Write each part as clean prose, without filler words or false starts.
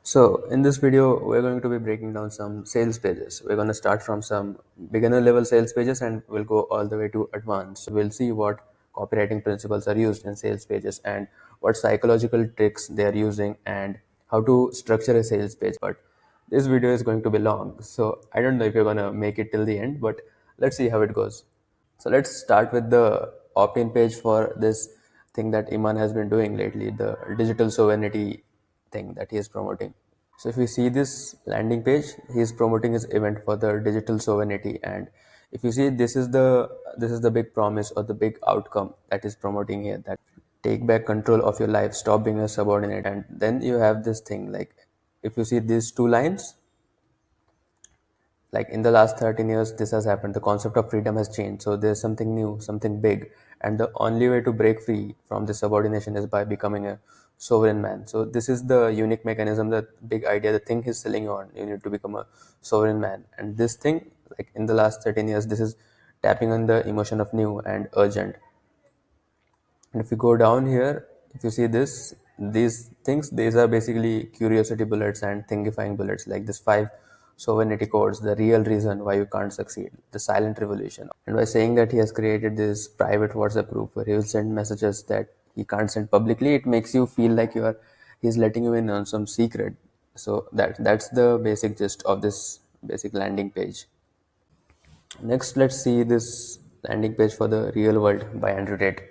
So in this video, we're going to be breaking down some sales pages. We're going to start from some beginner level sales pages and we'll go all the way to advanced. We'll see what copywriting principles are used in sales pages and what psychological tricks they are using and how to structure a sales page. But this video is going to be long, so I don't know if you're going to make it till the end, but let's see how it goes. So let's start with the opt-in page for this thing that Iman has been doing lately, the digital sovereignty thing that he is promoting. So if you see this landing page, he is promoting his event for the digital sovereignty, and if you see this is the big promise or the big outcome that is promoting here, that take back control of your life, stop being a subordinate. And then you have this thing like, if you see these two lines, like in the last 13 years this has happened, the concept of freedom has changed, so there's something new, something big, and the only way to break free from this subordination is by becoming a sovereign man. So this is the unique mechanism, the big idea, the thing he's selling you on. You need to become a sovereign man, and this thing, like in the last 13 years, this is tapping on the emotion of new and urgent. And if you go down here, if you see this, these things, these are basically curiosity bullets and thingifying bullets, like this five sovereignty codes, the real reason why you can't succeed, the silent revolution. And by saying that he has created this private WhatsApp group where he will send messages that he can't send publicly, it makes you feel like he's letting you in on some secret. So that's the basic gist of this basic landing page. Next, let's see this landing page for the real world by Andrew Tate.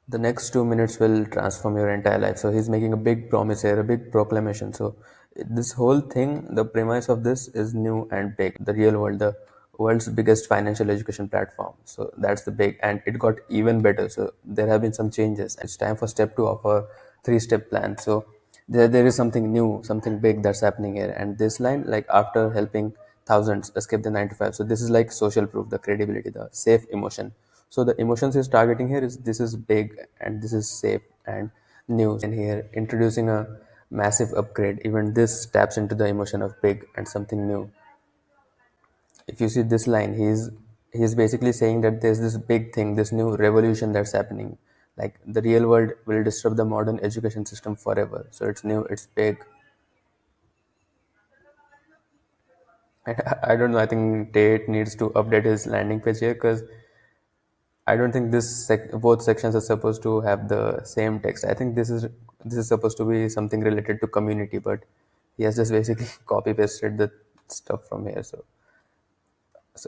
The next 2 minutes will transform your entire life. So he's making a big promise here, a big proclamation. So this whole thing, the premise of this is new and big. The real world, the world's biggest financial education platform. So that's the big, and it got even better. So there have been some changes. It's time for step two of a three-step plan. So there is something new, something big that's happening here. And this line, like after helping thousands escape the 9 to 5. So this is like social proof, the credibility, the safe emotion. So the emotions he's targeting here is, this is big and this is safe and new. And here introducing a massive upgrade. Even this taps into the emotion of big and something new. If you see this line, he's basically saying that there's this big thing, this new revolution that's happening. Like the real world will disrupt the modern education system forever. So it's new, it's big. I don't know. I think Tate needs to update his landing page here, because I don't think both sections are supposed to have the same text. I think this is supposed to be something related to community, but he has just basically copy pasted the stuff from here. So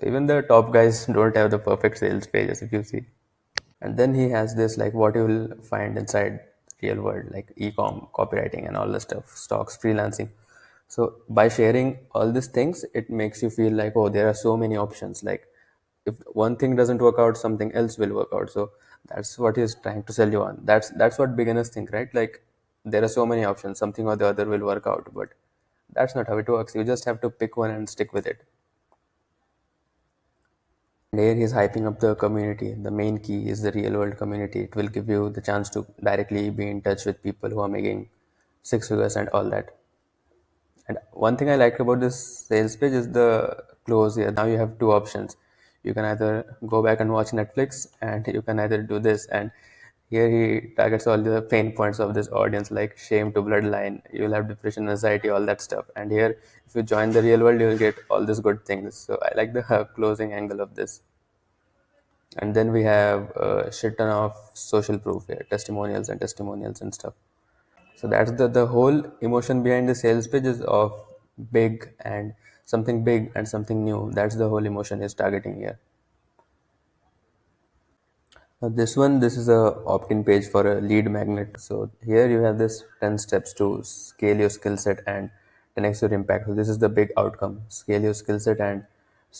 even the top guys don't have the perfect sales pages, if you see. And then he has this, like what you will find inside real world, like e-com, copywriting, and all the stuff, stocks, freelancing. So by sharing all these things, it makes you feel like, oh, there are so many options. Like if one thing doesn't work out, something else will work out. So that's what he's trying to sell you on. That's what beginners think, right? Like there are so many options, something or the other will work out, but that's not how it works. You just have to pick one and stick with it. And here he's hyping up the community. The main key is the real world community. It will give you the chance to directly be in touch with people who are making six figures and all that. And one thing I like about this sales page is the close here. Now you have two options. You can either go back and watch Netflix, and you can either do this. And here he targets all the pain points of this audience, like shame to bloodline. You'll have depression, anxiety, all that stuff. And here, if you join the real world, you'll get all these good things. So I like the closing angle of this. And then we have a shit ton of social proof here, testimonials and stuff. So that's the whole emotion behind the sales page is of big and something new. That's the whole emotion is targeting here. Now this is a opt-in page for a lead magnet. So here you have this 10 steps to scale your skill set and 10x your impact. So this is the big outcome: scale your skill set and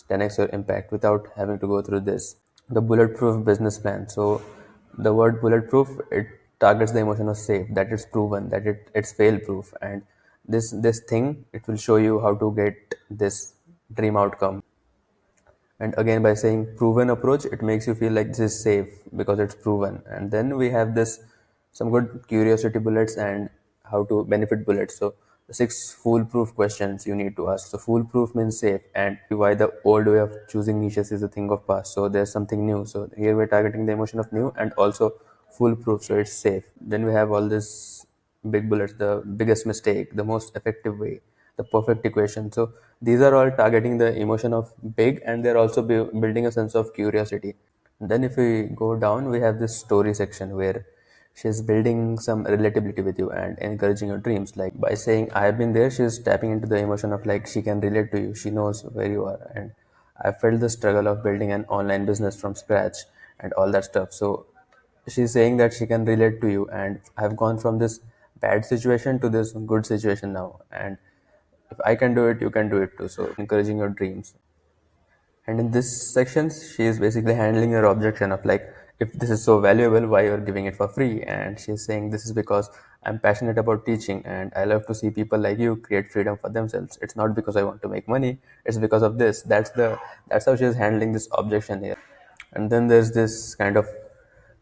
10x your impact without having to go through this. The bulletproof business plan. So the word bulletproof, it targets the emotion of safe, that it's proven, that it's fail proof. And this thing, it will show you how to get this dream outcome. And again, by saying proven approach, it makes you feel like this is safe because it's proven. And then we have this some good curiosity bullets and how to benefit bullets. So the six foolproof questions you need to ask. So foolproof means safe, and why the old way of choosing niches is a thing of past. So there's something new. So here we're targeting the emotion of new and also foolproof. So it's safe. Then we have all this. big bullets, the biggest mistake, the most effective way, the perfect equation. So these are all targeting the emotion of big, and they're also building a sense of curiosity. Then, if we go down, we have this story section where she's building some relatability with you and encouraging your dreams. Like by saying, I have been there, she's tapping into the emotion of like she can relate to you, she knows where you are. And I felt the struggle of building an online business from scratch and all that stuff. So she's saying that she can relate to you, and I've gone from this bad situation to this good situation now. And if I can do it, you can do it too. So, encouraging your dreams. And in this section, she is basically handling your objection of like, if this is so valuable, why you're giving it for free? And she's saying this is because I'm passionate about teaching and I love to see people like you create freedom for themselves. It's not because I want to make money, it's because of this. That's how she's handling this objection here. And then there's this kind of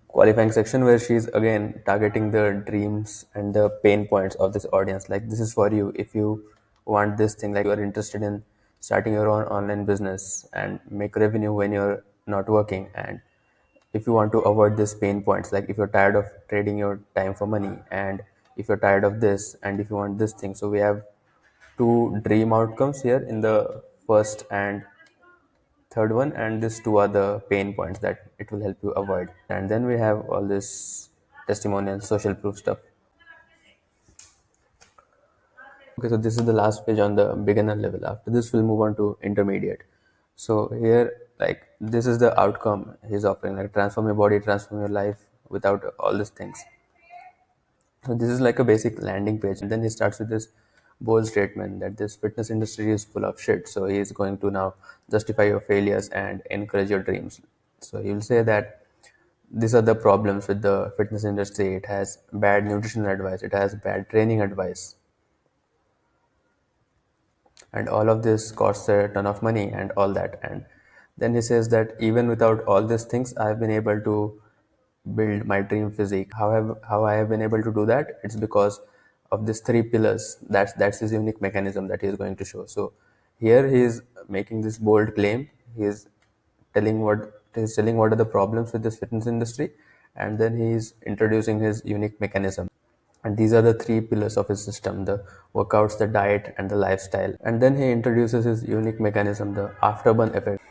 qualifying section where she's again targeting the dreams and the pain points of this audience. Like, this is for you if you want this thing, like you are interested in starting your own online business and make revenue when you're not working, and if you want to avoid these pain points, like if you're tired of trading your time for money, and if you're tired of this, and if you want this thing. So we have two dream outcomes here in the first and third one, and these two are the pain points that it will help you avoid. And then we have all this testimonial social proof stuff. Okay, so this is the last page on the beginner level. After this we'll move on to intermediate. So here, like, this is the outcome he's offering, like transform your body, transform your life without all these things. So this is like a basic landing page, and then he starts with this bold statement that this fitness industry is full of shit. So he is going to now justify your failures and encourage your dreams. So he will say that these are the problems with the fitness industry. It has bad nutritional advice, it has bad training advice, and all of this costs a ton of money and all that. And then he says that even without all these things, I've been able to build my dream physique. How I have been able to do that, it's because of these three pillars. That's his unique mechanism that he is going to show. So here he is making this bold claim. He is telling what are the problems with this fitness industry, and then he is introducing his unique mechanism. And these are the three pillars of his system: the workouts, the diet, and the lifestyle. And then he introduces his unique mechanism, the afterburn effect.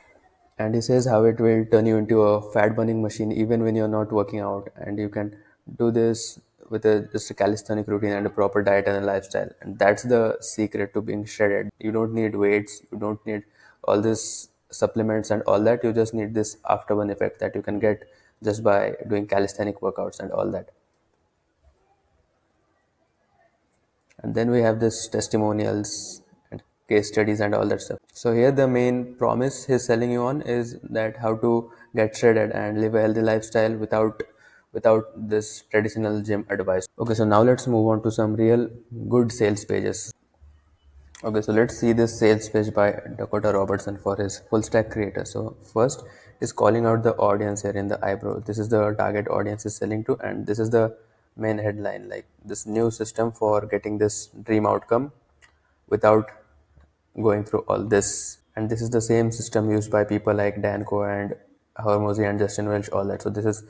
And he says how it will turn you into a fat burning machine even when you're not working out. And you can do this with just a calisthenic routine and a proper diet and a lifestyle. And that's the secret to being shredded. You don't need weights, you don't need all this supplements and all that. You just need this afterburn effect that you can get just by doing calisthenic workouts and all that. And then we have this testimonials and case studies and all that stuff. So here the main promise he's selling you on is that how to get shredded and live a healthy lifestyle without this traditional gym advice. Okay, so now let's move on to some real good sales pages. Okay, so let's see this sales page by Dakota Robertson for his full stack creator. So first is calling out the audience here in the eyebrow. This is the target audience is selling to, and this is the main headline, like this new system for getting this dream outcome without going through all this. And this is the same system used by people like Dan Coe and Hormozy and Justin Welch, all that. So this is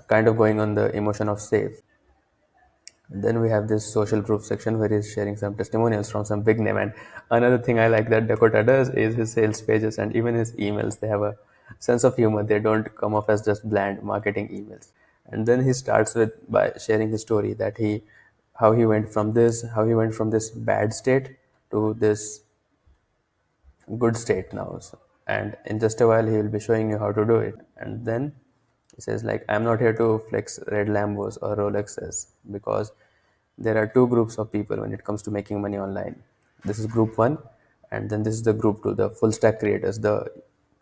kind of going on the emotion of safe. Then we have this social proof section where he's sharing some testimonials from some big name. And another thing I like that Dakota does is his sales pages and even his emails. They have a sense of humor. They don't come off as just bland marketing emails. And then he starts with by sharing his story that how he went from this bad state to this good state now. And in just a while, he will be showing you how to do it. And then he says, like, I'm not here to flex red Lambos or Rolexes, because there are two groups of people when it comes to making money online. This is group one, and then this is the group two, the full stack creators, the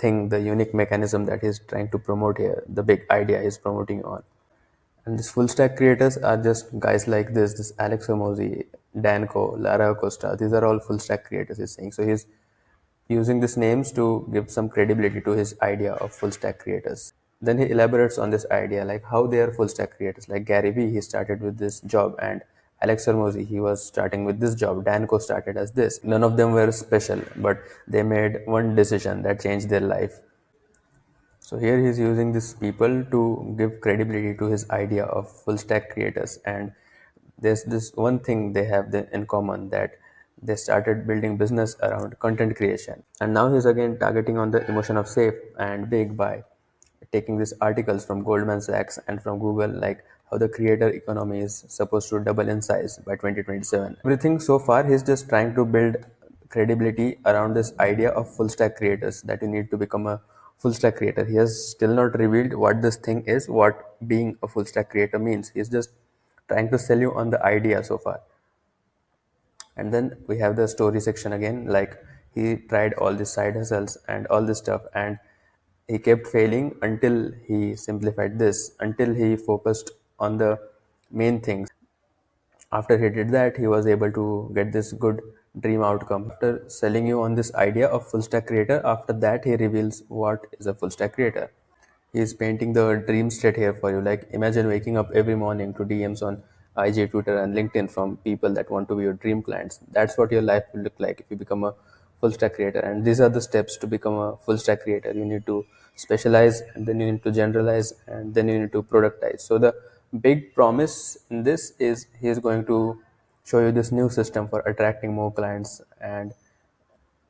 unique mechanism that he's trying to promote here, the big idea he's promoting on. And these full stack creators are just guys like this Alex Hormozy, Dan Coe, Lara Acosta. These are all full stack creators, he's saying. So he's using these names to give some credibility to his idea of full stack creators. Then he elaborates on this idea, like how they are full stack creators. Like Gary Vee, he started with this job, and Alex Hormozy, he was starting with this job. Dan Coe started as this. None of them were special, but they made one decision that changed their life. So here he's using these people to give credibility to his idea of full stack creators. And there's this one thing they have in common, that they started building business around content creation. And now he's again targeting on the emotion of safe and big by taking these articles from Goldman Sachs and from Google, like how the creator economy is supposed to double in size by 2027. Everything so far, he's just trying to build credibility around this idea of full stack creators, that you need to become a full stack creator. He has still not revealed what this thing is, what being a full stack creator means. He's just trying to sell you on the idea so far. And then we have the story section again, like he tried all these side hustles and all this stuff, and he kept failing until he simplified this, until he focused on the main things. After he did that, he was able to get this good dream outcome. After selling you on this idea of full stack creator, after that he reveals what is a full stack creator. He's painting the dream state here for you. Like, imagine waking up every morning to DMs on IG, Twitter, and LinkedIn from people that want to be your dream clients. That's what your life will look like if you become a full stack creator. And these are the steps to become a full stack creator. You need to specialize, and then you need to generalize, and then you need to productize. So the big promise in this is he is going to show you this new system for attracting more clients and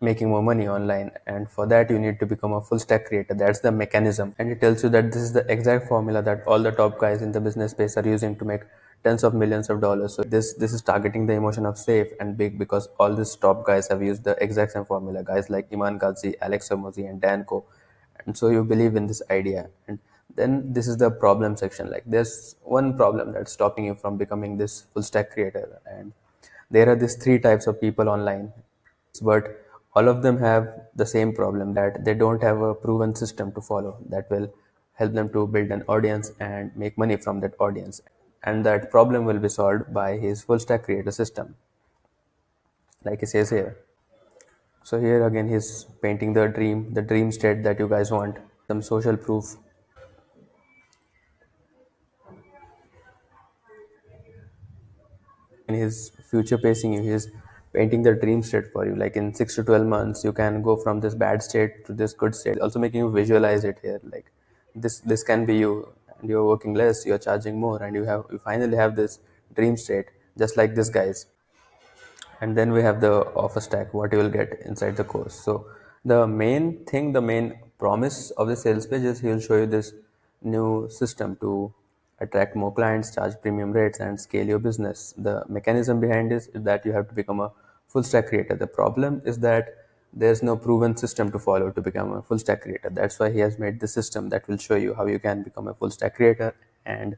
making more money online. And for that you need to become a full stack creator. That's the mechanism, and it tells you that this is the exact formula that all the top guys in the business space are using to make tens of millions of dollars. So this is targeting the emotion of safe and big, because all these top guys have used the exact same formula, guys like Iman Ghazi, Alex Hormozi, and Dan Co. And so you believe in this idea. And then this is the problem section. Like, there's one problem that's stopping you from becoming this full stack creator, and there are these three types of people online, but all of them have the same problem, that they don't have a proven system to follow that will help them to build an audience and make money from that audience. And that problem will be solved by his full stack creator system, like he says here. So here again he's painting the dream state that you guys want, some social proof in his future pacing you. He's painting the dream state for you, like in 6 to 12 months you can go from this bad state to this good state, also making you visualize it here, like this can be you, and you're working less, you're charging more, and you finally have this dream state, just like this guys. And then we have the offer stack, what you will get inside the course. So the main promise of the sales page is he will show you this new system to attract more clients, charge premium rates, and scale your business. The mechanism behind this is that you have to become a full stack creator. The problem is that there's no proven system to follow to become a full stack creator. That's why he has made the system that will show you how you can become a full stack creator and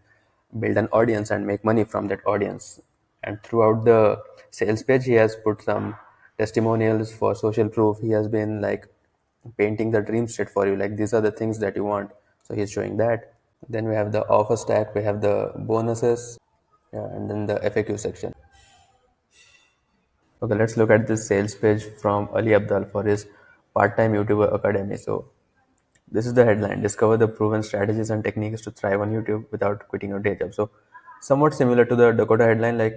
build an audience and make money from that audience. And throughout the sales page he has put some testimonials for social proof. He has been like painting the dream state for you, like these are the things that you want, so he's showing that. Then we have the offer stack, we have the bonuses, yeah, and then the FAQ section. Okay, let's look at this sales page from Ali Abdal for his part-time YouTuber academy. So this is the headline: discover the proven strategies and techniques to thrive on YouTube without quitting your day job. So somewhat similar to the Dakota headline, like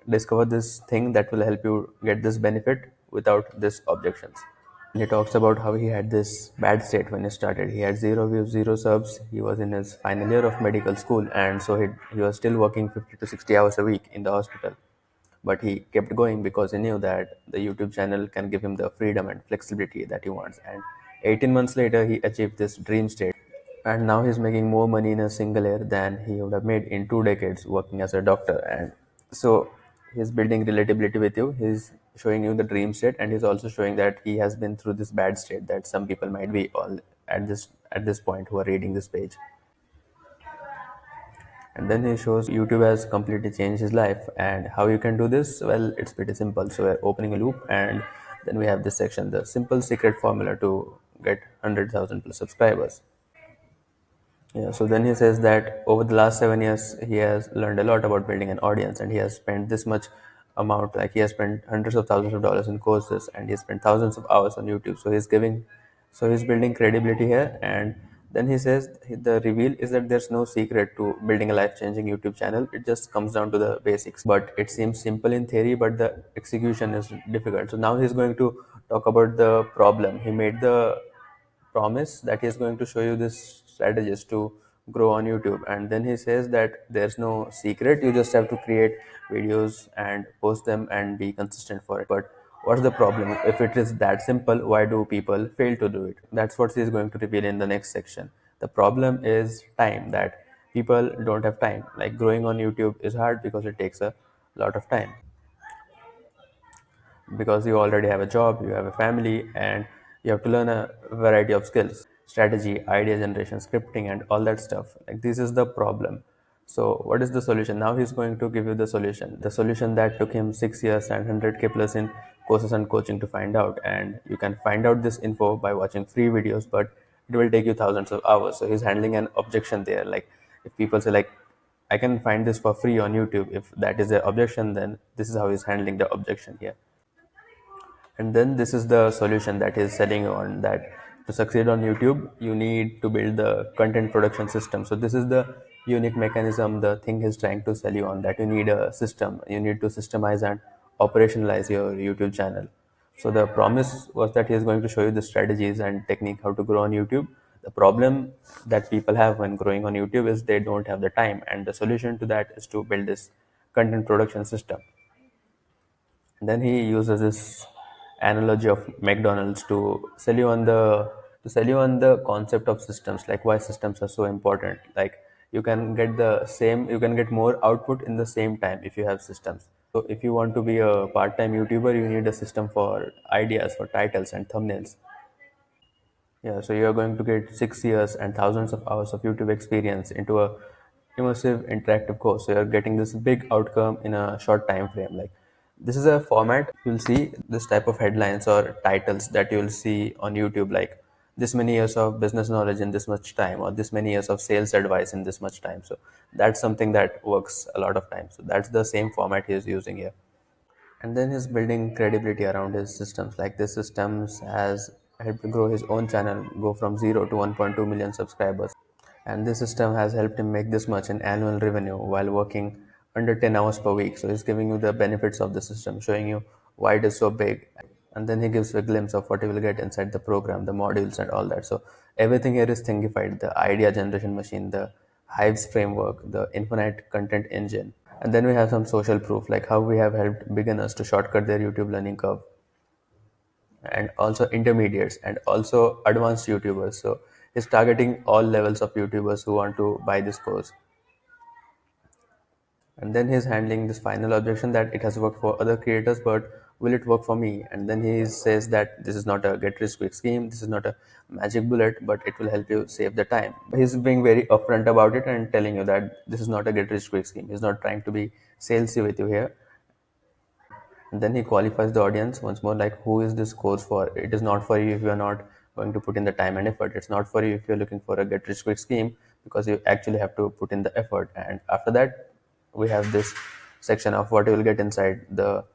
discover this thing that will help you get this benefit without this objections. And he talks about how he had this bad state when he started. He had zero views, zero subs. He was in his final year of medical school, and so he was still working 50 to 60 hours a week in the hospital. But he kept going because he knew that the YouTube channel can give him the freedom and flexibility that he wants. And 18 months later, he achieved this dream state. And now he's making more money in a single year than he would have made in 2 decades working as a doctor. And so he's building relatability with you. He's showing you the dream state, and he's also showing that he has been through this bad state that some people might be all at this point who are reading this page. And then he shows YouTube has completely changed his life. And how you can do this? Well, it's pretty simple. So we're opening a loop, and then we have this section, the simple secret formula to get 100,000 plus subscribers. Yeah, so then he says that over the last 7 years, he has learned a lot about building an audience, and he has spent this much amount, like he has spent hundreds of thousands of dollars in courses, and he has spent thousands of hours on YouTube. So he's building credibility here. And then he says the reveal is that there's no secret to building a life-changing YouTube channel. It just comes down to the basics, but it seems simple in theory, but the execution is difficult. So now he's going to talk about the problem. He made the promise that he's going to show you this strategist to grow on YouTube. And then he says that there's no secret, you just have to create videos and post them and be consistent for it. But what's the problem? If it is that simple, why do people fail to do it? That's what he's going to reveal in the next section. The problem is time, that people don't have time. Like growing on YouTube is hard because it takes a lot of time, because you already have a job, you have a family, and you have to learn a variety of skills, strategy, idea generation, scripting, and all that stuff. Like, this is the problem. So, what is the solution? Now, he's going to give you the solution. The solution that took him 6 years and 100K plus in courses and coaching to find out. And you can find out this info by watching free videos, but it will take you thousands of hours. So, he's handling an objection there. Like, if people say, like, I can find this for free on YouTube, if that is the objection, then this is how he's handling the objection here. And then this is the solution that is selling on, that to succeed on YouTube you need to build the content production system. So this is the unique mechanism, the thing he's trying to sell you on, that you need a system, you need to systemize and operationalize your YouTube channel. So the promise was that he is going to show you the strategies and technique how to grow on YouTube. The problem that people have when growing on YouTube is they don't have the time, and the solution to that is to build this content production system. Then he uses this analogy of McDonald's to sell you on the concept of systems, like why systems are so important. Like, you can get more output in the same time if you have systems. So if you want to be a part-time YouTuber, you need a system for ideas, for titles and thumbnails. Yeah, so you're going to get 6 years and thousands of hours of YouTube experience into a immersive interactive course. So you're getting this big outcome in a short time frame. Like, this is a format you'll see this type of headlines or titles that you'll see on YouTube, like this many years of business knowledge in this much time, or this many years of sales advice in this much time. So that's something that works a lot of times. So that's the same format he's using here. And then he's building credibility around his systems. Like, this systems has helped grow his own channel, go from 0 to 1.2 million subscribers. And this system has helped him make this much in annual revenue while working under 10 hours per week. So he's giving you the benefits of the system, showing you why it is so big. And then he gives you a glimpse of what you will get inside the program, the modules and all that. So everything here is thingified: the idea generation machine, the Hives framework, the infinite content engine. And then we have some social proof, like how we have helped beginners to shortcut their YouTube learning curve, and also intermediates and also advanced YouTubers. So he's targeting all levels of YouTubers who want to buy this course. And then he's handling this final objection, that it has worked for other creators, but will it work for me? And then he says that this is not a get rich quick scheme, this is not a magic bullet, but it will help you save the time. He's being very upfront about it and telling you that this is not a get rich quick scheme. He's not trying to be salesy with you here. And then he qualifies the audience once more, like, who is this course for? It is not for you if you are not going to put in the time and effort. It's not for you if you're looking for a get rich quick scheme, because you actually have to put in the effort. And after that, we have this section of what you will get inside the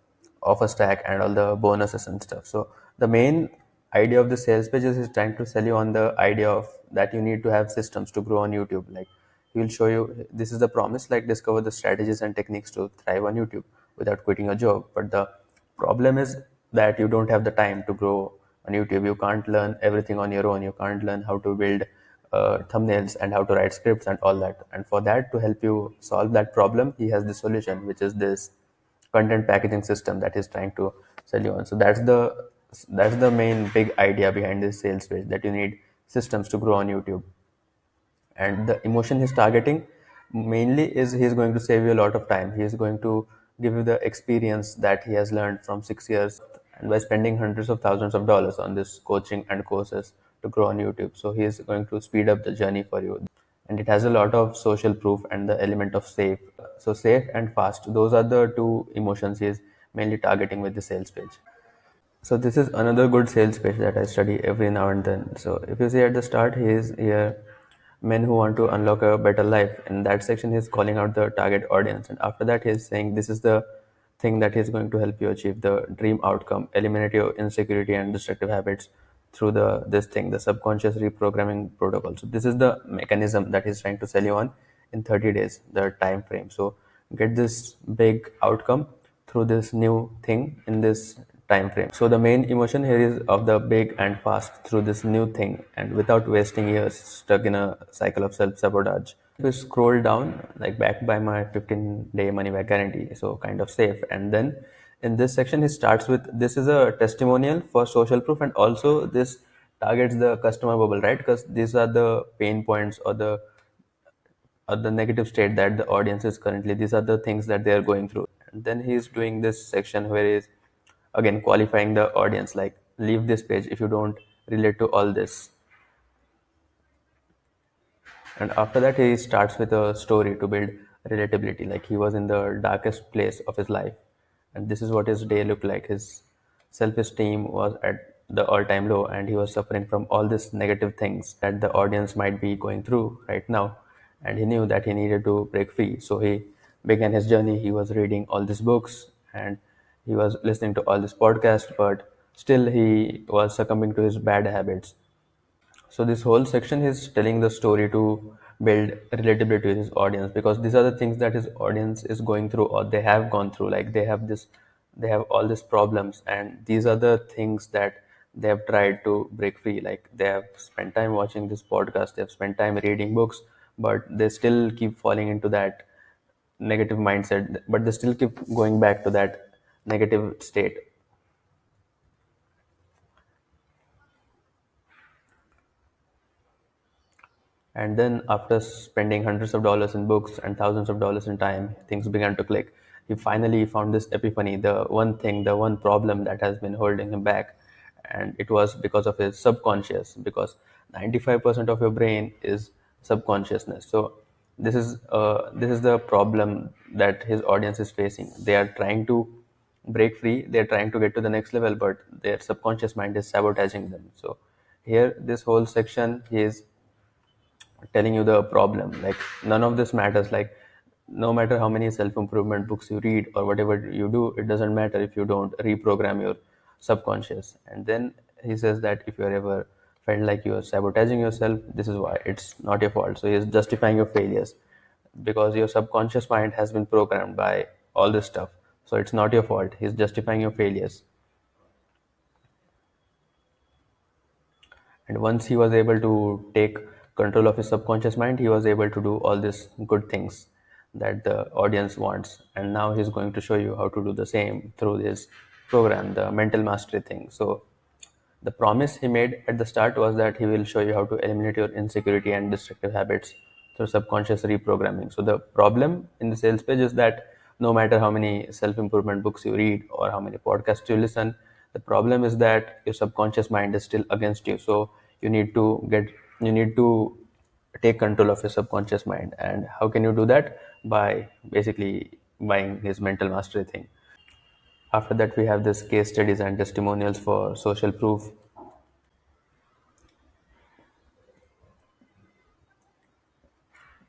offer stack and all the bonuses and stuff. So the main idea of the sales page is he's trying to sell you on the idea of that you need to have systems to grow on YouTube. Like, he will show you, this is the promise, like, discover the strategies and techniques to thrive on YouTube without quitting your job. But the problem is that you don't have the time to grow on YouTube. You can't learn everything on your own. You can't learn how to build thumbnails and how to write scripts and all that. And for that, to help you solve that problem, he has the solution, which is this content packaging system that he's trying to sell you on. So that's the main big idea behind this sales page, that you need systems to grow on YouTube. And the emotion he's targeting mainly is he's going to save you a lot of time. He's going to give you the experience that he has learned from 6 years, and by spending hundreds of thousands of dollars on this coaching and courses to grow on YouTube. So he's going to speed up the journey for you. And it has a lot of social proof and the element of safe. So safe and fast, those are the two emotions he's mainly targeting with the sales page. So this is another good sales page that I study every now and then. So if you see at the start, he is here, men who want to unlock a better life. In that section, he's calling out the target audience, and after that, he's saying this is the thing that is going to help you achieve the dream outcome, eliminate your insecurity and destructive habits through the subconscious reprogramming protocol. So this is the mechanism that he's trying to sell you on in 30 days, the time frame. So get this big outcome through this new thing in this time frame. So the main emotion here is of the big and fast through this new thing and without wasting years stuck in a cycle of self-sabotage. If you scroll down, like backed by my 15-day money back guarantee, so kind of safe. And then in this section, he starts with this is a testimonial for social proof, and also this targets the customer bubble, right? Because these are the pain points or the negative state that the audience is currently. These are the things that they are going through. And then he's doing this section where he's again qualifying the audience, like leave this page if you don't relate to all this. And after that, he starts with a story to build relatability. Like he was in the darkest place of his life, and this is what his day looked like. His self esteem was at the all time low, and he was suffering from all these negative things that the audience might be going through right now. And he knew that he needed to break free. So he began his journey. He was reading all these books and he was listening to all these podcasts, but still he was succumbing to his bad habits. So this whole section is telling the story to build relatability to his audience, because these are the things that his audience is going through or they have gone through. Like they have all these problems, and these are the things that they have tried to break free. Like they have spent time watching this podcast, they have spent time reading books, but they still keep falling into that negative mindset. But they still keep going back to that negative state. And then, after spending hundreds of dollars in books and thousands of dollars in time, things began to click. He finally found this epiphany, the one thing, the one problem that has been holding him back. And it was because of his subconscious, because 95% of your brain is subconsciousness. So, this is the problem that his audience is facing. They are trying to break free, they're trying to get to the next level, but their subconscious mind is sabotaging them. So, here, this whole section is telling you the problem. Like none of this matters. Like no matter how many self-improvement books you read or whatever you do, it doesn't matter if you don't reprogram your subconscious. And then he says that if you're ever felt like you're sabotaging yourself, this is why. It's not your fault. So he's justifying your failures because your subconscious mind has been programmed by all this stuff. So it's not your fault. He's justifying your failures. And once he was able to take control of his subconscious mind, he was able to do all these good things that the audience wants. And now he's going to show you how to do the same through his program, the mental mastery thing. So the promise he made at the start was that he will show you how to eliminate your insecurity and destructive habits through subconscious reprogramming. So the problem in the sales page is that no matter how many self-improvement books you read or how many podcasts you listen, the problem is that your subconscious mind is still against you. So you need to take control of your subconscious mind. And how can you do that? By basically buying his mental mastery thing. After that, we have this case studies and testimonials for social proof.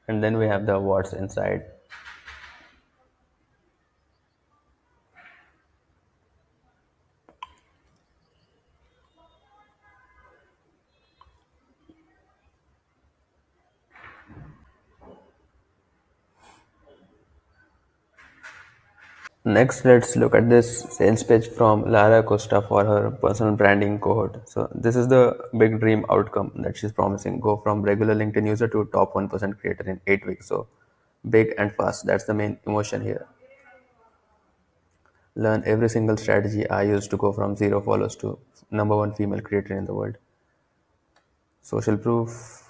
And then we have the what's inside. Next, let's look at this sales page from Lara Costa for her personal branding cohort. So this is the big dream outcome that she's promising. Go from regular LinkedIn user to top 1% creator in 8 weeks. So big and fast. That's the main emotion here. Learn every single strategy I used to go from zero followers to number one female creator in the world. Social proof.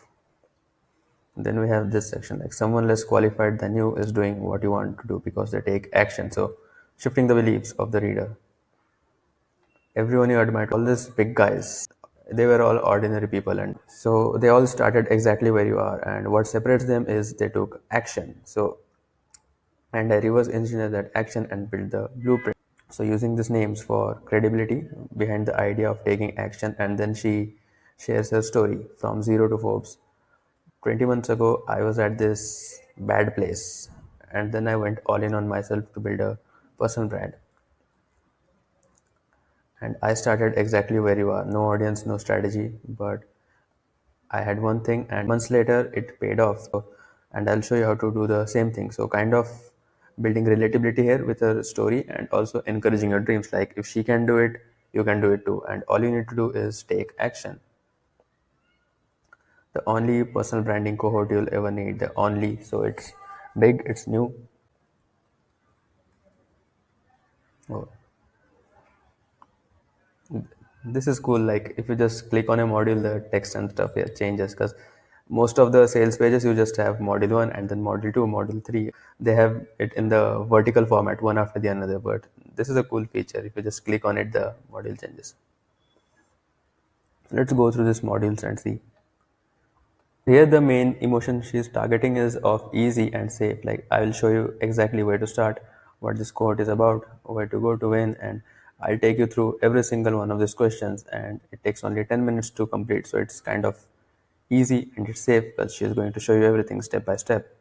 Then we have this section, like someone less qualified than you is doing what you want to do because they take action. So shifting the beliefs of the reader. Everyone you admire, all these big guys, they were all ordinary people, and so they all started exactly where you are. And what separates them is they took action. So and I reverse engineer that action and build the blueprint. So using these names for credibility behind the idea of taking action. And then she shares her story from zero to Forbes. 20 months ago, I was at this bad place, and then I went all in on myself to build a personal brand. And I started exactly where you are, no audience, no strategy, but I had one thing, and months later, it paid off. So, and I'll show you how to do the same thing. So, kind of building relatability here with a story, and also encouraging your dreams. Like if she can do it, you can do it too. And all you need to do is take action. The only personal branding cohort you'll ever need. The only. So it's big, it's new. Oh, this is cool. Like if you just click on a module, the text and stuff here changes, because most of the sales pages you just have module 1 and then module 2, module 3. They have it in the vertical format, one after the another. But this is a cool feature. If you just click on it, the module changes. Let's go through these modules and see. Here, the main emotion she's targeting is of easy and safe. Like, I will show you exactly where to start, what this cohort is about, where to go to win, and I'll take you through every single one of these questions. And it takes only 10 minutes to complete, so it's kind of easy and it's safe because she's going to show you everything step by step.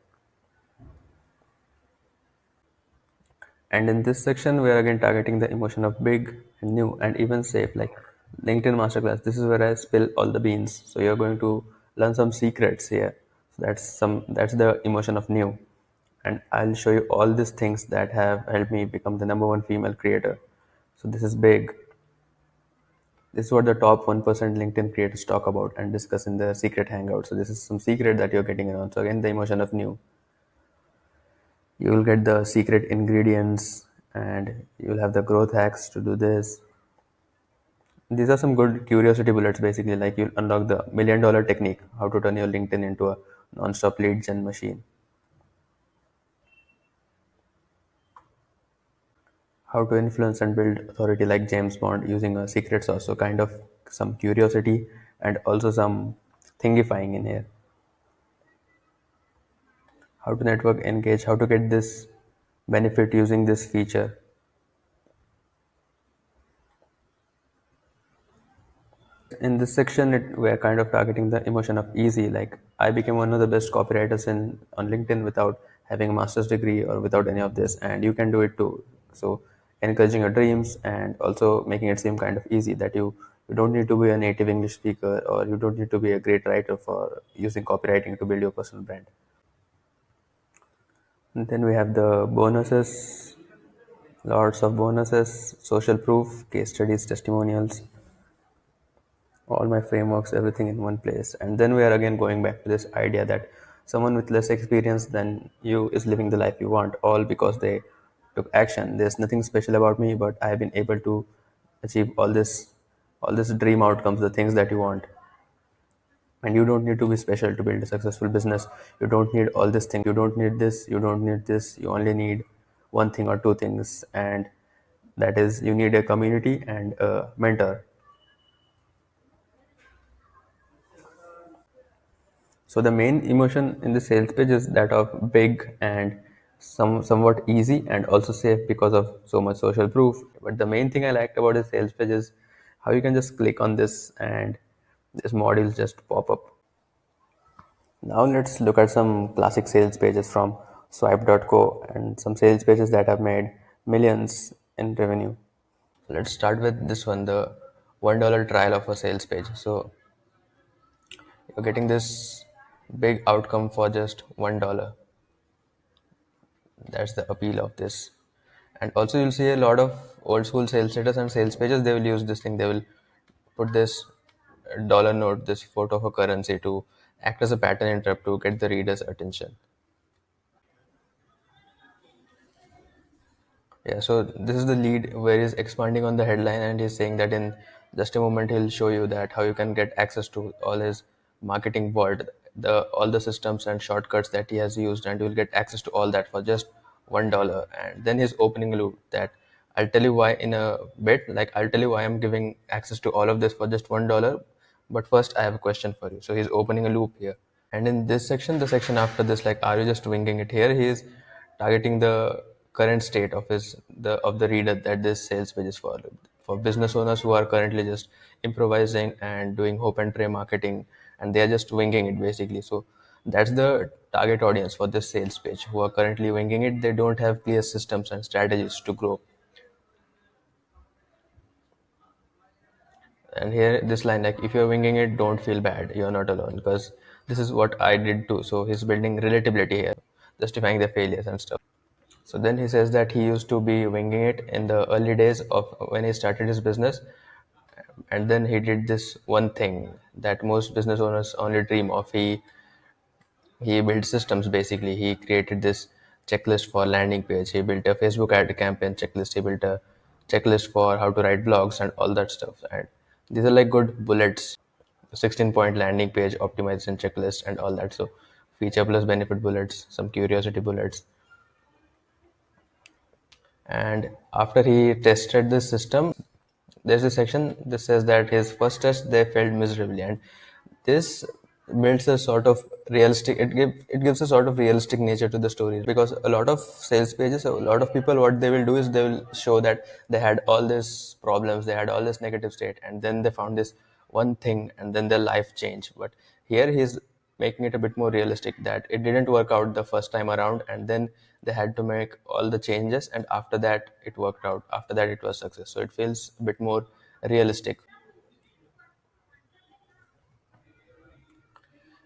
And in this section, we are again targeting the emotion of big and new and even safe, like LinkedIn Masterclass. This is where I spill all the beans. So you're going to learn some secrets here. So that's the emotion of new. And I'll show you all these things that have helped me become the number one female creator. So this is big. This is what the top 1% LinkedIn creators talk about and discuss in the secret hangout. So this is some secret that you're getting around. So again, the emotion of new. You will get the secret ingredients and you'll have the growth hacks to do this. These are some good curiosity bullets, basically. Like you'll unlock the $1 million technique, how to turn your LinkedIn into a non-stop lead gen machine, how to influence and build authority like James Bond using a secret sauce. So kind of some curiosity and also some thingifying in here. How to network engage, how to get this benefit using this feature. In this section, we're kind of targeting the emotion of easy. Like I became one of the best copywriters in on LinkedIn without having a master's degree or without any of this, and you can do it too. So encouraging your dreams and also making it seem kind of easy that you don't need to be a native English speaker or you don't need to be a great writer for using copywriting to build your personal brand. And then we have the bonuses, lots of bonuses, social proof, case studies, testimonials, all my frameworks, everything in one place. And then we are again going back to this idea that someone with less experience than you is living the life you want, all because they took action. There's nothing special about me, but I have been able to achieve all this dream outcomes, the things that you want. And you don't need to be special to build a successful business. You don't need all these things. You don't need this, you don't need this. You only need one thing or two things, and that is you need a community and a mentor. So the main emotion in the sales page is that of big and somewhat easy and also safe because of so much social proof. But the main thing I liked about the sales page is how you can just click on this and this modules just pop up. Now let's look at some classic sales pages from swipe.co and some sales pages that have made millions in revenue. Let's start with this one, the $1 trial of a sales page. So you're getting this big outcome for just $1. That's the appeal of this. And also you'll see a lot of old school sales status and sales pages, they will use this thing. They will put this dollar note, this photo of a currency to act as a pattern interrupt to get the reader's attention. Yeah, so this is the lead where he's expanding on the headline and he's saying that in just a moment he'll show you that how you can get access to all his marketing vault, the all the systems and shortcuts that he has used, and you'll get access to all that for just $1. And then he's opening a loop that I'll tell you why in a bit, like I'll tell you why I'm giving access to all of this for just $1. But first I have a question for you. So he's opening a loop here. And in this section, the section after this, like, are you just winging it? Here, he is targeting the current state of the reader that this sales page is for business owners who are currently just improvising and doing hope and pray marketing, and they are just winging it basically. So that's the target audience for this sales page who are currently winging it. They don't have clear systems and strategies to grow. And here, this line, like, if you're winging it, don't feel bad. You're not alone, because this is what I did too. So he's building relatability here, justifying their failures and stuff. So then he says that he used to be winging it in the early days of when he started his business, and then he did this one thing that most business owners only dream of. He built systems basically. He created this checklist for landing page. He built a Facebook ad campaign checklist. He built a checklist for how to write blogs and all that stuff. And these are like good bullets, 16-point landing page optimization checklist and all that. So feature plus benefit bullets, some curiosity bullets. And after he tested this system, there's a section that says that his first test they failed miserably, and this builds a sort of realistic. It gives a sort of realistic nature to the stories, because a lot of sales pages, a lot of people, what they will do is they will show that they had all these problems, they had all this negative state, and then they found this one thing, and then their life changed. But here he's making it a bit more realistic, that it didn't work out the first time around, and then they had to make all the changes, and after that it worked out, after that it was success. So it feels a bit more realistic.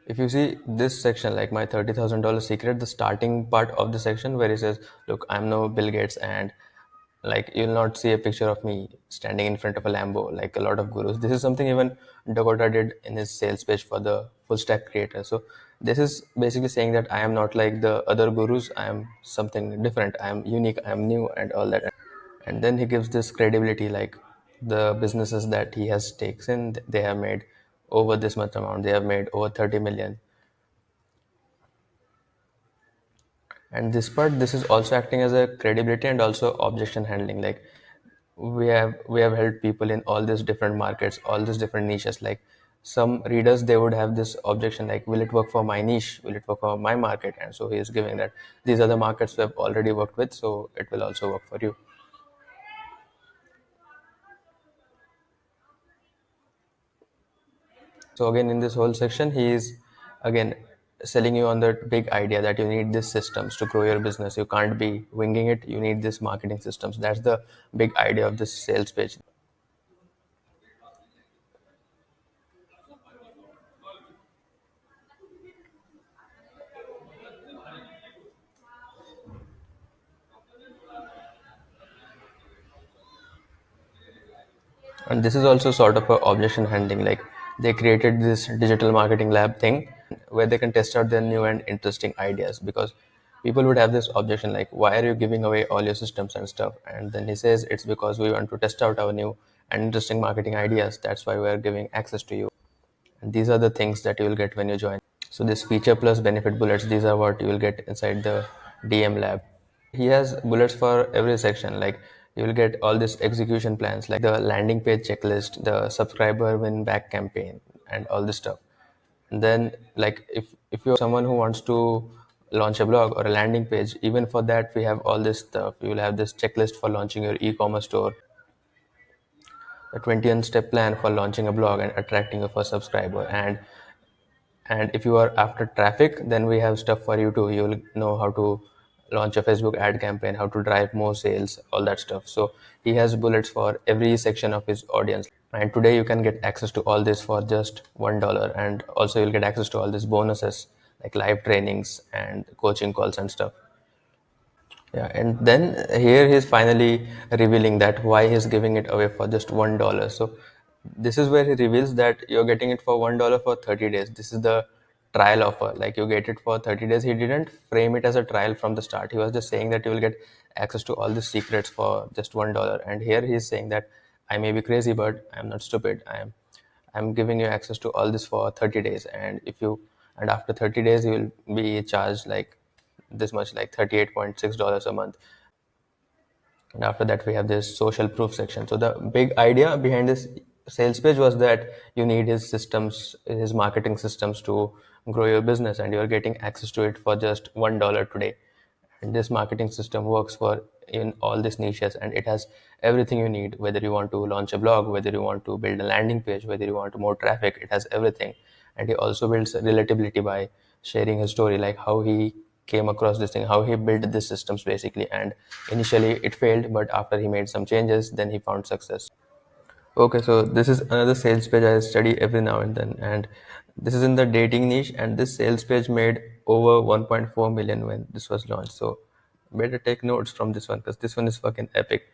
If you see this section, like my $30,000 secret, the starting part of the section where he says, look, I'm no Bill Gates, and like you'll not see a picture of me standing in front of a Lambo like a lot of gurus. This is something even Dakota did in his sales page for the full stack creator. So this is basically saying that I am not like the other gurus, I am something different, I am unique, I am new, and all that. And then he gives this credibility, like the businesses that he has stakes in, they have made over this much amount, they have made over 30 million. And this part, this is also acting as a credibility and also objection handling. Like we have helped people in all these different markets, all these different niches. Like some readers, they would have this objection, like will it work for my niche, will it work for my market? And so he is giving that these are the markets we have already worked with, so it will also work for you. So again, in this whole section, he is again selling you on the big idea that you need these systems to grow your business. You can't be winging it. You need this marketing systems. That's the big idea of this sales page. And this is also sort of a objection handling. Like they created this digital marketing lab thing where they can test out their new and interesting ideas, because people would have this objection like, why are you giving away all your systems and stuff? And then he says it's because we want to test out our new and interesting marketing ideas. That's why we are giving access to you. And these are the things that you will get when you join. So this feature plus benefit bullets, these are what you will get inside the DM lab. He has bullets for every section. Like you will get all these execution plans, like the landing page checklist, the subscriber win back campaign, and all this stuff. And then like if you're someone who wants to launch a blog or a landing page, even for that we have all this stuff. You will have this checklist for launching your e-commerce store, a 21 step plan for launching a blog and attracting your first subscriber. And if you are after traffic, then we have stuff for you too. You'll know how to launch a Facebook ad campaign, how to drive more sales, all that stuff. So he has bullets for every section of his audience. And today you can get access to all this for just $1. And also you'll get access to all these bonuses like live trainings and coaching calls and stuff. Yeah, and then here he's finally revealing that why he's giving it away for just $1. So this is where he reveals that you're getting it for $1 for 30 days. This is the trial offer. Like you get it for 30 days. He didn't frame it as a trial from the start. He was just saying that you will get access to all the secrets for just $1. And here he's saying that I may be crazy, but I'm not stupid. I'm giving you access to all this for 30 days. And after 30 days you will be charged like this much, like $38.6 a month. And after that we have this social proof section. So the big idea behind this sales page was that you need his systems, his marketing systems to grow your business, and you're getting access to it for just $1 today. And this marketing system works for in all these niches, and it has everything you need, whether you want to launch a blog, whether you want to build a landing page, whether you want more traffic, it has everything. And he also builds relatability by sharing his story, like how he came across this thing, how he built these systems basically. And initially it failed, but after he made some changes, then he found success. Okay, so this is another sales page I study every now and then, and this is in the dating niche, and this sales page made over 1.4 million when this was launched. So Better take notes from this one because this one is fucking epic.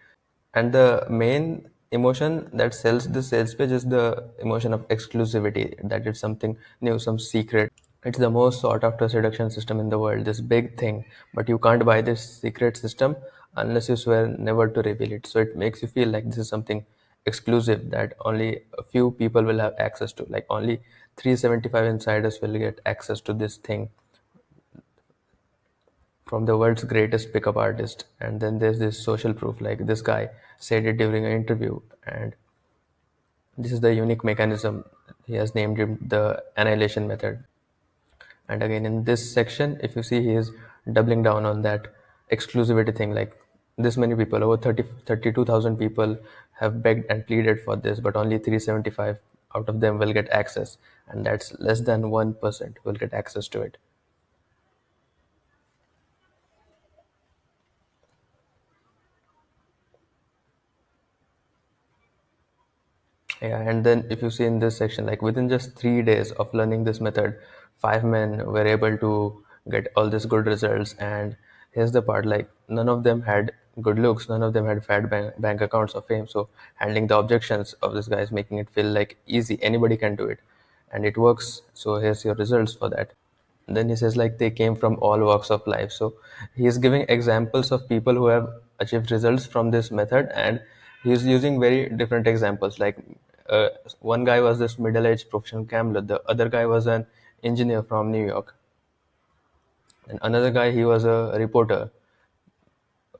And the main emotion that sells the sales page is the emotion of exclusivity, that it's something new, some secret. It's the most sought after seduction system in the world, this big thing. But you can't buy this secret system unless you swear never to reveal it. So it makes you feel like this is something exclusive that only a few people will have access to. Like only 375 insiders will get access to this thing from the world's greatest pickup artist. And then there's this social proof, like this guy said it during an interview, and this is the unique mechanism. He has named it the annihilation method. And again, in this section, if you see, he is doubling down on that exclusivity thing. Like this many people, over 32,000 people have begged and pleaded for this, but only 375 out of them will get access. And that's less than 1% will get access to it. Yeah, and then if you see in this section, like within just 3 days of learning this method, five men were able to get all these good results. And here's the part, like none of them had good looks, none of them had fat bank accounts or fame. So handling the objections of this guy is making it feel like easy, anybody can do it, and it works. So here's your results for that. Then he says like they came from all walks of life. So he is giving examples of people who have achieved results from this method, and he's using very different examples. Like uh, one guy was this middle-aged professional gambler, the other guy was an engineer from New York, and another guy, he was a reporter.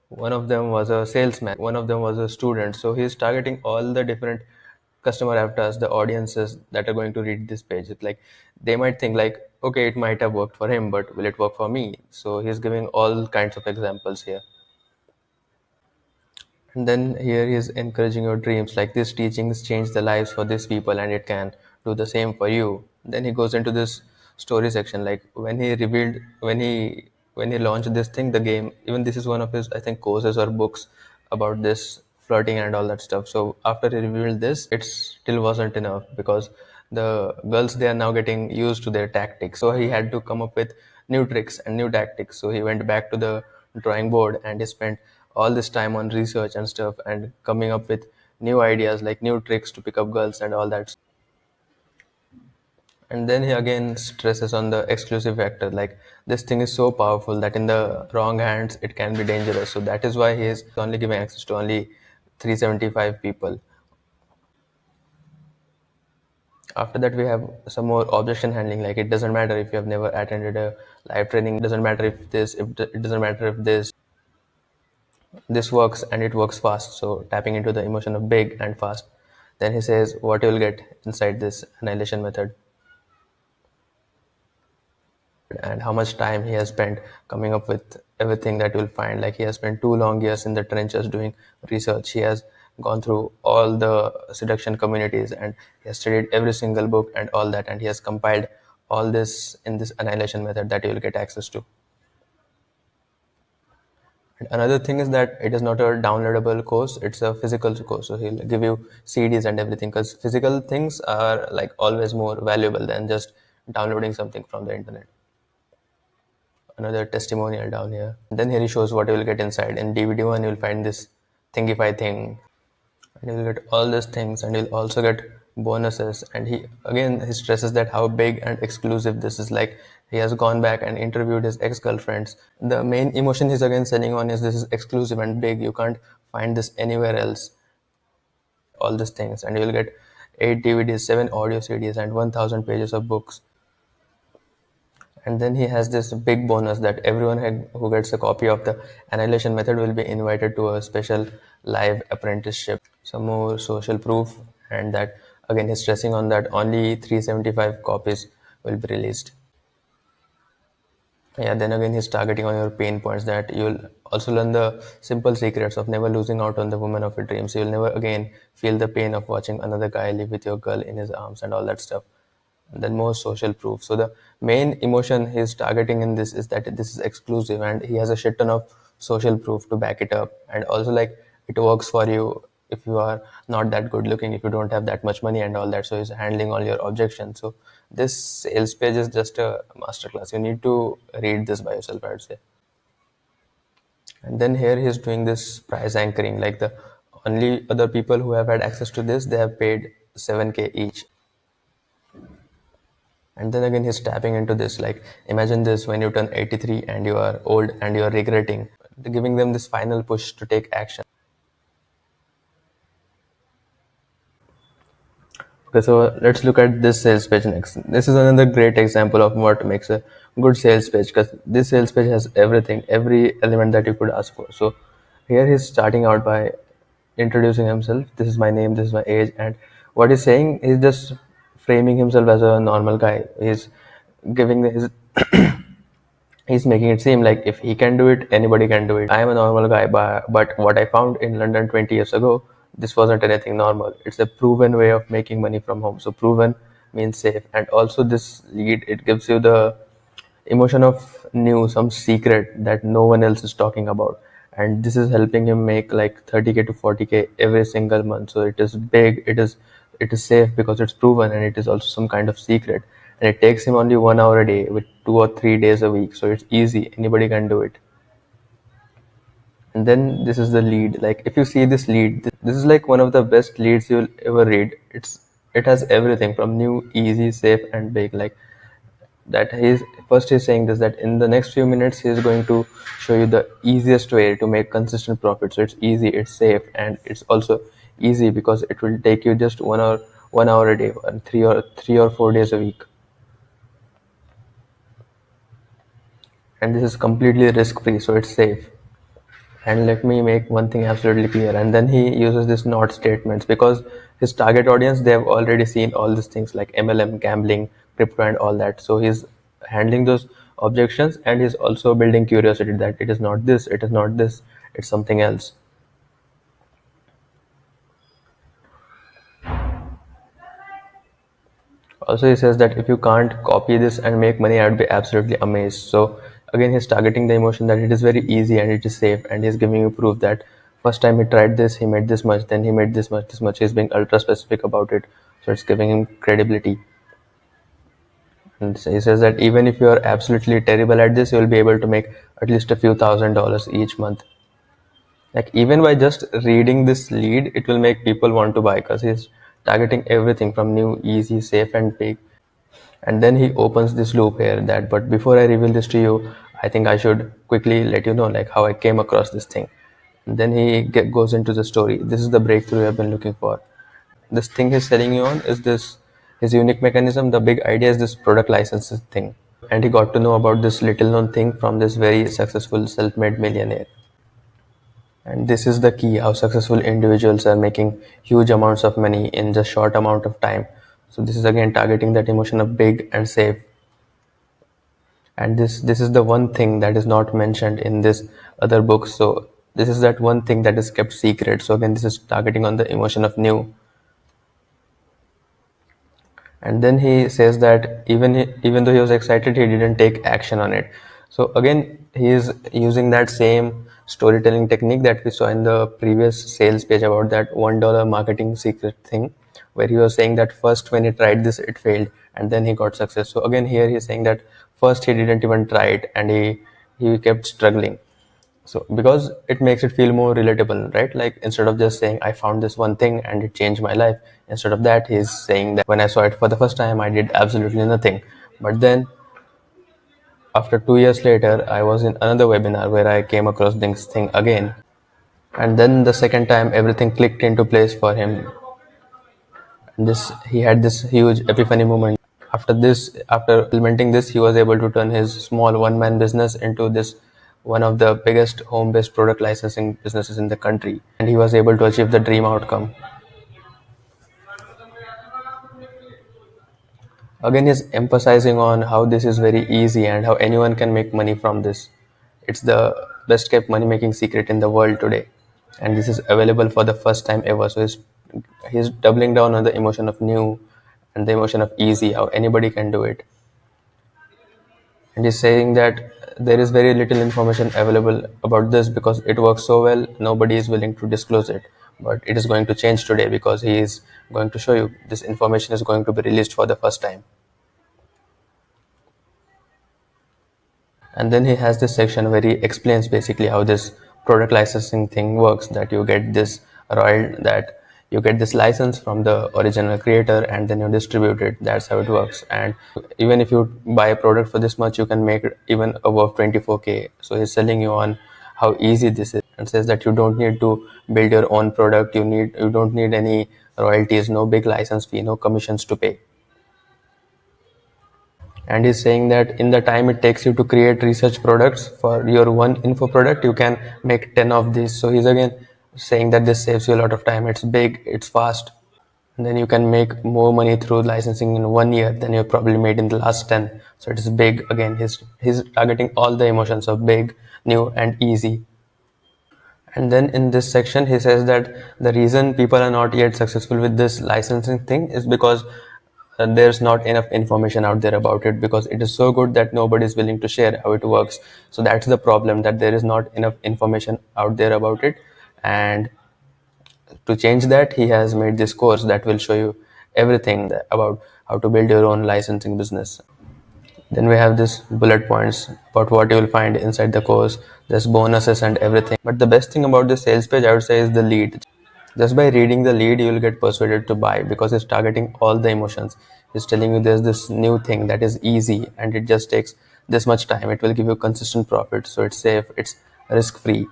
One of them was a salesman, one of them was a student. So he's targeting all the different customer avatars, the audiences that are going to read this page. It's like they might think like, okay, it might have worked for him, but will it work for me? So he's giving all kinds of examples here. And then here he is encouraging your dreams. Like these teachings change the lives for these people, and it can do the same for you. Then he goes into this story section. Like when he launched this thing, the game. Even this is one of his, I think, courses or books about this flirting and all that stuff. So after he revealed this, it still wasn't enough because the girls, they are now getting used to their tactics. So he had to come up with new tricks and new tactics. So he went back to the drawing board and he spent all this time on research and stuff and coming up with new ideas, like new tricks to pick up girls and all that. And then he again stresses on the exclusive factor. Like this thing is so powerful that in the wrong hands it can be dangerous. So that is why he is only giving access to only 375 people. After that, we have some more objection handling. Like it doesn't matter if you have never attended a live training. Doesn't matter if it doesn't matter if this works, and it works fast. So tapping into the emotion of big and fast. Then he says what you will get inside this annihilation method, and how much time he has spent coming up with everything that you'll find. Like he has spent 2 long years in the trenches doing research. He has gone through all the seduction communities, and he has studied every single book and all that, and he has compiled all this in this annihilation method that you will get access to. And another thing is that it is not a downloadable course, it's a physical course. So he'll give you CDs and everything because physical things are like always more valuable than just downloading something from the internet. Another testimonial down here. And then here he shows what you will get inside. In DVD one, you'll find this Thingify thing, and you'll get all these things, and you'll also get bonuses. And he stresses that how big and exclusive this is. Like he has gone back and interviewed his ex-girlfriends. The main emotion he's again selling on is this is exclusive and big. You can't find this anywhere else. All these things, and you'll get 8 DVDs, 7 audio CDs, and 1,000 pages of books. And then he has this big bonus that everyone who gets a copy of the annihilation method will be invited to a special live apprenticeship. Some more social proof, and that again he's stressing on that only 375 copies will be released. Yeah, then again he's targeting on your pain points, that you'll also learn the simple secrets of never losing out on the woman of your dreams. You'll never again feel the pain of watching another guy live with your girl in his arms and all that stuff. And then more social proof. So the main emotion he's targeting in this is that this is exclusive, and he has a shit ton of social proof to back it up. And also like it works for you if you are not that good looking, if you don't have that much money and all that. So he's handling all your objections. So this sales page is just a masterclass. You need to read this by yourself, I would say. And then here he's doing this price anchoring, like the only other people who have had access to this, they have paid 7K each. And then again he's tapping into this, like imagine this when you turn 83 and you are old and you are regretting, giving them this final push to take action. Okay, so let's look at this sales page next. This is another great example of what makes a good sales page, because this sales page has everything, every element that you could ask for. So here he's starting out by introducing himself. This is my name, this is my age, and what he's saying is just framing himself as a normal guy. He's giving his he's making it seem like if he can do it, anybody can do it. I am a normal guy, but what I found in London 20 years ago, this wasn't anything normal. It's a proven way of making money from home. So proven means safe. And also this lead, it gives you the emotion of new, some secret that no one else is talking about. And this is helping him make like 30K to 40K every single month. So it is big, it is safe because it's proven, and it is also some kind of secret. And it takes him only 1 hour a day with 2 or 3 days a week. So it's easy, anybody can do it. And then this is the lead. Like if you see this lead, this is like one of the best leads you'll ever read. It has everything from new, easy, safe, and big. Like that he's saying this, that in the next few minutes he's going to show you the easiest way to make consistent profit. So it's easy, it's safe, and it's also easy because it will take you just 1 hour a day, and 3 or 4 days a week. And this is completely risk free, so it's safe. And let me make one thing absolutely clear. And then he uses this not statements, because his target audience, they have already seen all these things like MLM, gambling, crypto, and all that. So he's handling those objections, and he's also building curiosity that it is not this, it is not this, it's something else. Also, he says that if you can't copy this and make money, I'd be absolutely amazed. So again, he's targeting the emotion that it is very easy and it is safe, and he's giving you proof that first time he tried this, he made this much, then he made this much, this much. He's being ultra specific about it, so it's giving him credibility. And so he says that even if you are absolutely terrible at this, you will be able to make at least a few $1,000s each month. Like even by just reading this lead, it will make people want to buy, because he's targeting everything from new, easy, safe, and big. And then he opens this loop here, that but before I reveal this to you, I think I should quickly let you know like how I came across this thing. And then he goes into the story. This is the breakthrough I've been looking for. This thing he's selling you on is this, his unique mechanism. The big idea is this product licenses thing. And he got to know about this little known thing from this very successful self-made millionaire. And this is the key, how successful individuals are making huge amounts of money in just short amount of time. So this is again targeting that emotion of big and safe. And this is the one thing that is not mentioned in this other book. So this is that one thing that is kept secret. So again, this is targeting on the emotion of new. And then he says that even though he was excited, he didn't take action on it. So again, he is using that same storytelling technique that we saw in the previous sales page about that $1 marketing secret thing, where he was saying that first when he tried this, it failed, and then he got success. So again, here he's saying that first he didn't even try it, and he kept struggling. So because it makes it feel more relatable, right? Like instead of just saying I found this one thing and it changed my life, instead of that he's saying that when I saw it for the first time, I did absolutely nothing. But then after 2 years later, I was in another webinar where I came across this thing again. And then the second time, everything clicked into place for him. And this, he had this huge epiphany moment. After implementing this, he was able to turn his small one-man business into this one of the biggest home-based product licensing businesses in the country, and he was able to achieve the dream outcome. Again, he's emphasizing on how this is very easy and how anyone can make money from this. It's the best kept money making secret in the world today, and this is available for the first time ever. So he's doubling down on the emotion of new and the emotion of easy, how anybody can do it. And he's saying that there is very little information available about this because it works so well, nobody is willing to disclose it. But it is going to change today because he is going to show you this information is going to be released for the first time. And then he has this section where he explains basically how this product licensing thing works, that you get this that you get this license from the original creator and then you distribute it. That's how it works. And even if you buy a product for this much, you can make it even above 24K. So he's selling you on how easy this is, and says that you don't need to build your own product. You don't need any royalties, no big license fee, no commissions to pay. And he's saying that in the time it takes you to create research products for your one info product, you can make 10 of these. So he's again saying that this saves you a lot of time. It's big, it's fast, and then you can make more money through licensing in 1 year than you probably made in the last 10. So it is big. Again, he's targeting all the emotions of big, new, and easy. And then in this section, he says that the reason people are not yet successful with this licensing thing is because there's not enough information out there about it, because it is so good that nobody is willing to share how it works. So that's the problem, that there is not enough information out there about it. And to change that, he has made this course that will show you everything about how to build your own licensing business. Then we have this bullet points about what you will find inside the course. There's bonuses and everything. But the best thing about this sales page, I would say, is the lead. Just by reading the lead, you will get persuaded to buy, because it's targeting all the emotions. It's telling you there's this new thing that is easy and it just takes this much time. It will give you consistent profit. So it's safe, it's risk free.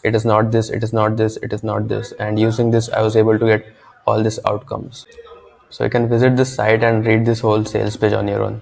It is not this, it is not this, it is not this. And using this, I was able to get all these outcomes. So you can visit this site and read this whole sales page on your own.